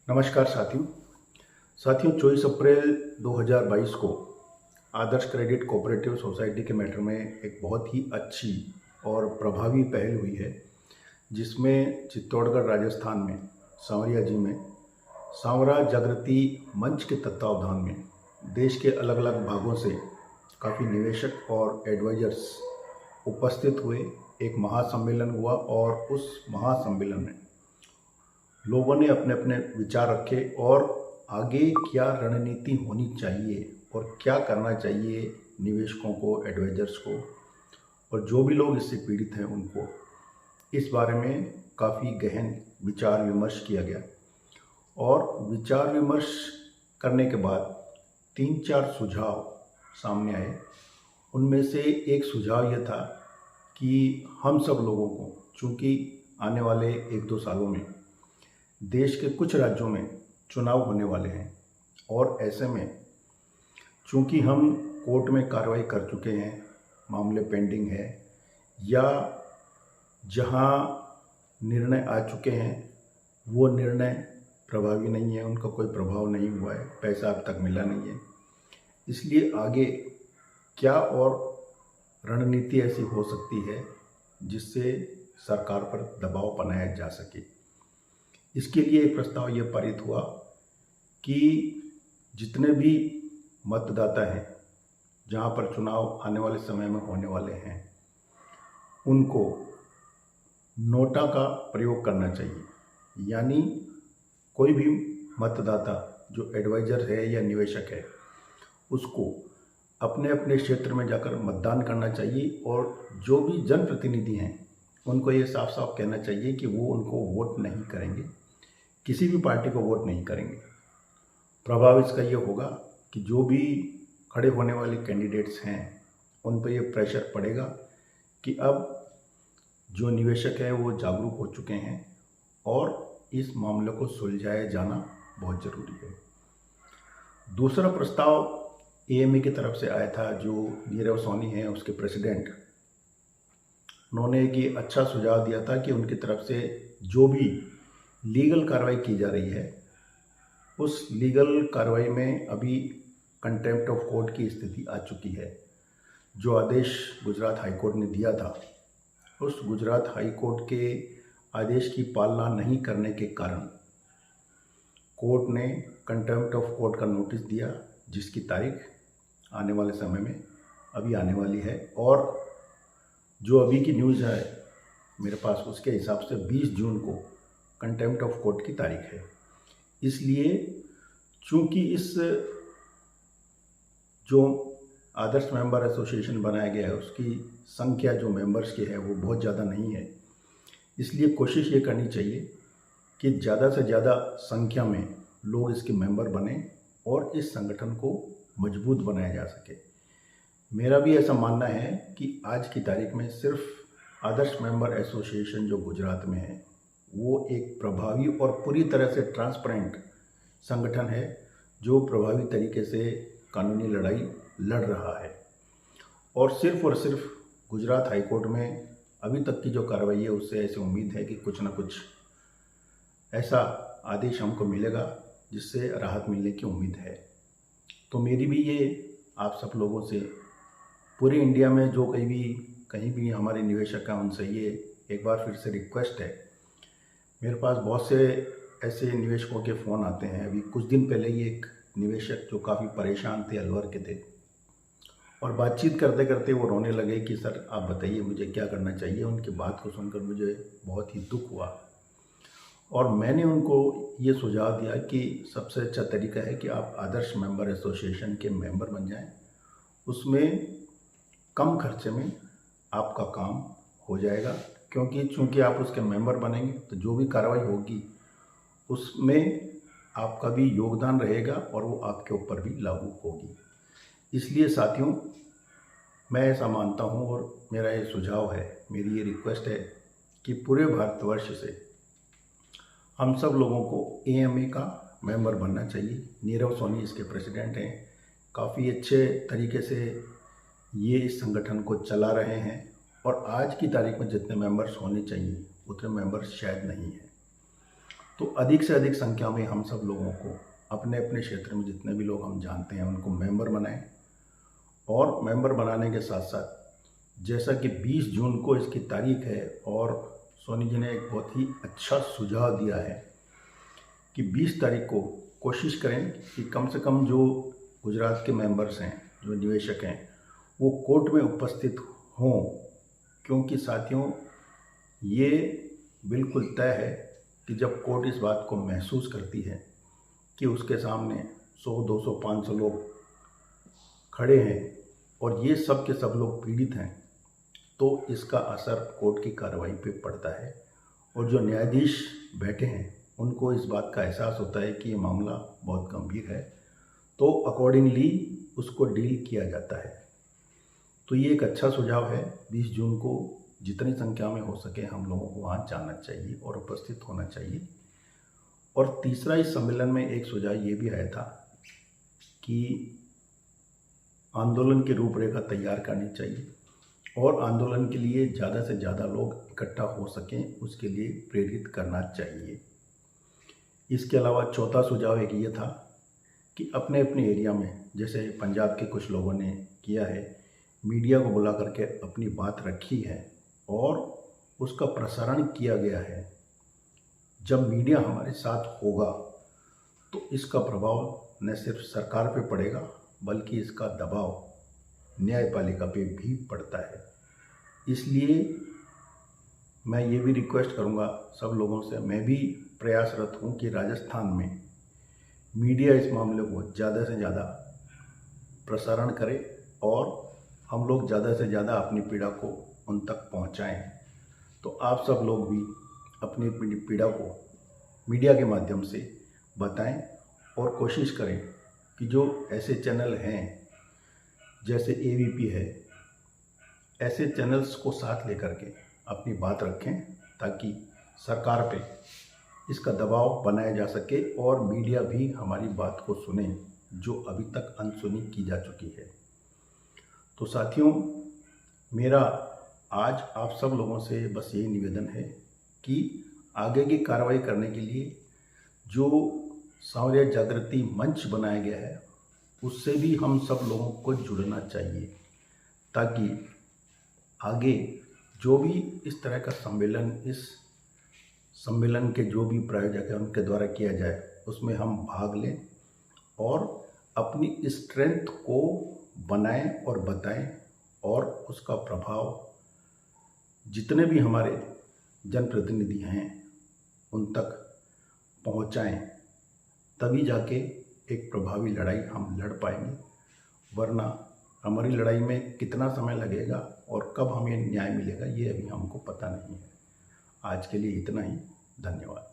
नमस्कार साथियों 24 अप्रैल 2022 को आदर्श क्रेडिट कोऑपरेटिव सोसाइटी के मैटर में एक बहुत ही अच्छी और प्रभावी पहल हुई है, जिसमें चित्तौड़गढ़ राजस्थान में सांवरिया जी में सांवरा जागृति मंच के तत्वावधान में देश के अलग अलग भागों से काफ़ी निवेशक और एडवाइजर्स उपस्थित हुए। एक महासम्मेलन हुआ और उस महासम्मेलन में लोगों ने अपने अपने विचार रखे और आगे क्या रणनीति होनी चाहिए और क्या करना चाहिए निवेशकों को, एडवाइजर्स को और जो भी लोग इससे पीड़ित हैं उनको, इस बारे में काफ़ी गहन विचार विमर्श किया गया। और विचार विमर्श करने के बाद 3-4 सुझाव सामने आए। उनमें से एक सुझाव यह था कि हम सब लोगों को, चूँकि आने वाले 1-2 सालों में देश के कुछ राज्यों में चुनाव होने वाले हैं और ऐसे में चूंकि हम कोर्ट में कार्रवाई कर चुके हैं, मामले पेंडिंग है या जहां निर्णय आ चुके हैं वो निर्णय प्रभावी नहीं है, उनका कोई प्रभाव नहीं हुआ है, पैसा अब तक मिला नहीं है, इसलिए आगे क्या और रणनीति ऐसी हो सकती है जिससे सरकार पर दबाव बनाया जा सके। इसके लिए एक प्रस्ताव ये पारित हुआ कि जितने भी मतदाता हैं जहाँ पर चुनाव आने वाले समय में होने वाले हैं उनको नोटा का प्रयोग करना चाहिए। यानी कोई भी मतदाता जो एडवाइज़र है या निवेशक है उसको अपने अपने क्षेत्र में जाकर मतदान करना चाहिए और जो भी जनप्रतिनिधि हैं उनको ये साफ साफ कहना चाहिए कि वो उनको वोट नहीं करेंगे, किसी भी पार्टी को वोट नहीं करेंगे। प्रभाव इसका ये होगा कि जो भी खड़े होने वाले कैंडिडेट्स हैं उन पर ये प्रेशर पड़ेगा कि अब जो निवेशक हैं वो जागरूक हो चुके हैं और इस मामले को सुलझाया जाना बहुत ज़रूरी है। दूसरा प्रस्ताव एएमए की तरफ से आया था, जो नीरव सोनी हैं उसके प्रेसिडेंट, उन्होंने एक अच्छा सुझाव दिया था कि उनकी तरफ से जो भी लीगल कार्रवाई की जा रही है उस लीगल कार्रवाई में अभी कंटेम्प्ट ऑफ कोर्ट की स्थिति आ चुकी है। जो आदेश गुजरात हाई कोर्ट ने दिया था उस गुजरात हाई कोर्ट के आदेश की पालना नहीं करने के कारण कोर्ट ने कंटेम्प्ट ऑफ कोर्ट का नोटिस दिया, जिसकी तारीख आने वाले समय में अभी आने वाली है। और जो अभी की न्यूज़ है मेरे पास, उसके हिसाब से 20 जून को कंटेम्प्ट ऑफ कोर्ट की तारीख है। इसलिए चूंकि इस जो आदर्श मेंबर एसोसिएशन बनाया गया है उसकी संख्या जो मेंबर्स की है वो बहुत ज़्यादा नहीं है, इसलिए कोशिश ये करनी चाहिए कि ज़्यादा से ज़्यादा संख्या में लोग इसके मेंबर बने और इस संगठन को मजबूत बनाया जा सके। मेरा भी ऐसा मानना है कि आज की तारीख में सिर्फ आदर्श मेंबर एसोसिएशन जो गुजरात में है वो एक प्रभावी और पूरी तरह से ट्रांसपेरेंट संगठन है जो प्रभावी तरीके से कानूनी लड़ाई लड़ रहा है। और सिर्फ गुजरात हाई कोर्ट में अभी तक की जो कार्रवाई है उससे ऐसी उम्मीद है कि कुछ ना कुछ ऐसा आदेश हमको मिलेगा जिससे राहत मिलने की उम्मीद है। तो मेरी भी ये आप सब लोगों से, पूरे इंडिया में जो कहीं भी हमारे निवेशक हैं उनसे ये एक बार फिर से रिक्वेस्ट है। मेरे पास बहुत से ऐसे निवेशकों के फ़ोन आते हैं। अभी कुछ दिन पहले ही एक निवेशक जो काफ़ी परेशान थे, अलवर के थे, और बातचीत करते करते वो रोने लगे कि सर आप बताइए मुझे क्या करना चाहिए। उनकी बात को सुनकर मुझे बहुत ही दुख हुआ और मैंने उनको ये सुझाव दिया कि सबसे अच्छा तरीका है कि आप आदर्श मेंबर एसोसिएशन के मेंबर बन जाएं। उसमें कम खर्चे में आपका काम हो जाएगा, क्योंकि चूंकि आप उसके मेंबर बनेंगे तो जो भी कार्रवाई होगी उसमें आपका भी योगदान रहेगा और वो आपके ऊपर भी लागू होगी। इसलिए साथियों, मैं ऐसा मानता हूँ और मेरा ये सुझाव है, मेरी ये रिक्वेस्ट है कि पूरे भारतवर्ष से हम सब लोगों को एएमए का मेंबर बनना चाहिए। नीरव सोनी इसके प्रेसिडेंट हैं, काफ़ी अच्छे तरीके से ये इस संगठन को चला रहे हैं और आज की तारीख में जितने मेंबर्स होने चाहिए उतने मेंबर्स शायद नहीं हैं। तो अधिक से अधिक संख्या में हम सब लोगों को अपने अपने क्षेत्र में जितने भी लोग हम जानते हैं उनको मेंबर बनाएं, और मेंबर बनाने के साथ साथ जैसा कि 20 जून को इसकी तारीख है, और सोनी जी ने एक बहुत ही अच्छा सुझाव दिया है कि 20 तारीख को कोशिश करें कि कम से कम जो गुजरात के मेंबर्स हैं, जो निवेशक हैं, वो कोर्ट में उपस्थित हों, क्योंकि साथियों ये बिल्कुल तय है कि जब कोर्ट इस बात को महसूस करती है कि उसके सामने 100, 200, 500 लोग खड़े हैं और ये सब के सब लोग पीड़ित हैं, तो इसका असर कोर्ट की कार्रवाई पे पड़ता है। और जो न्यायाधीश बैठे हैं उनको इस बात का एहसास होता है कि ये मामला बहुत गंभीर है, तो अकॉर्डिंगली उसको डील किया जाता है। तो ये एक अच्छा सुझाव है। 20 जून को जितनी संख्या में हो सके हम लोगों को वहाँ जाना चाहिए और उपस्थित होना चाहिए। और तीसरा, इस सम्मेलन में एक सुझाव ये भी आया था कि आंदोलन की रूपरेखा तैयार करनी चाहिए और आंदोलन के लिए ज़्यादा से ज़्यादा लोग इकट्ठा हो सकें, उसके लिए प्रेरित करना चाहिए। इसके अलावा चौथा सुझाव एक ये था कि अपने अपने एरिया में, जैसे पंजाब के कुछ लोगों ने किया है, मीडिया को बुला करके अपनी बात रखी है और उसका प्रसारण किया गया है। जब मीडिया हमारे साथ होगा तो इसका प्रभाव न सिर्फ सरकार पे पड़ेगा बल्कि इसका दबाव न्यायपालिका पे भी पड़ता है। इसलिए मैं ये भी रिक्वेस्ट करूँगा सब लोगों से, मैं भी प्रयासरत हूँ कि राजस्थान में मीडिया इस मामले को ज़्यादा से ज़्यादा प्रसारण करे और हम लोग ज़्यादा से ज़्यादा अपनी पीड़ा को उन तक पहुँचाएँ। तो आप सब लोग भी अपनी पीड़ा को मीडिया के माध्यम से बताएं और कोशिश करें कि जो ऐसे चैनल हैं जैसे AVP है, ऐसे चैनल्स को साथ लेकर के अपनी बात रखें ताकि सरकार पे इसका दबाव बनाया जा सके और मीडिया भी हमारी बात को सुने जो अभी तक अनसुनी की जा चुकी है। तो साथियों, मेरा आज आप सब लोगों से बस यही निवेदन है कि आगे की कार्रवाई करने के लिए जो सांवरिया जागृति मंच बनाया गया है उससे भी हम सब लोगों को जुड़ना चाहिए, ताकि आगे जो भी इस तरह का सम्मेलन, इस सम्मेलन के जो भी प्रायोजक हैं उनके द्वारा किया जाए उसमें हम भाग लें और अपनी स्ट्रेंथ को बनाएं और बताएं और उसका प्रभाव जितने भी हमारे जनप्रतिनिधि हैं उन तक पहुंचाएं, तभी जाके एक प्रभावी लड़ाई हम लड़ पाएंगे। वरना हमारी लड़ाई में कितना समय लगेगा और कब हमें न्याय मिलेगा ये अभी हमको पता नहीं है। आज के लिए इतना ही। धन्यवाद।